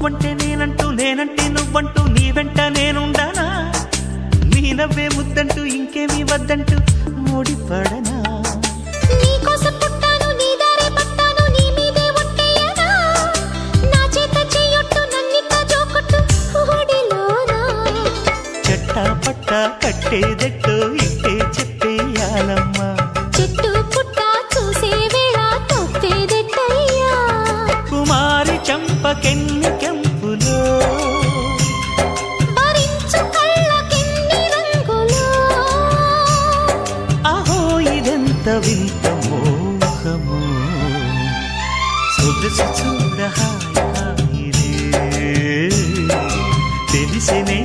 నువ్వంటే నేనంటూ నేనంటే నువ్వంటూ నీ వెంట నేనుండానా నీ నవ్వే ముద్దంటూ ఇంకేమీ వద్దంటూ ముడిపడనా నీకోసం పుట్టాను నీ దారే పట్టాను నీ మీదే ఒట్టేయనా నా చేత చెయ్యొట్టు నన్నిట్ట జోకొట్టు ఓడిలోనా చెట్టా పట్టా కట్టేదెట్టో ఇట్టే చెప్పేయాలమ్మా చెట్టు పుట్ట చూసే వేళ తప్పేదెట్టయ్యా కుమారి చంపకెన్ని కెంపులో భరించు కళ్ళకెన్ని రంగులో అహో ఇదెంత వింత మోహము సొగసు చూడ హాయిలే తెలిసినే